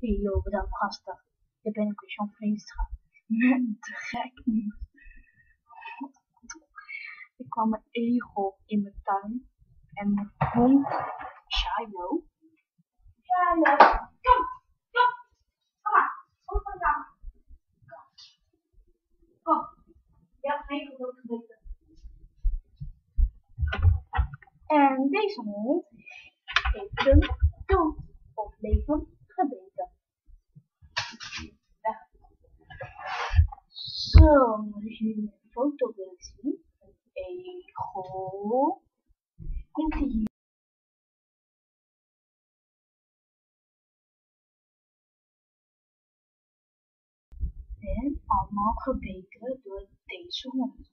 Yo, bedankt gasten. Ik ben Christian Veenstra. Met te gek nieuws. Ik kwam een egel in mijn tuin en mijn hond, Shiloh. Shiloh, kom maar, kom vandaan. Kom, je hebt een egel doodgebeten. En deze hond heeft hem dood of levend gebeten. Weg. Zo, als jullie een foto willen zien, een egel, komt hij hier. En allemaal gebeten door deze hond.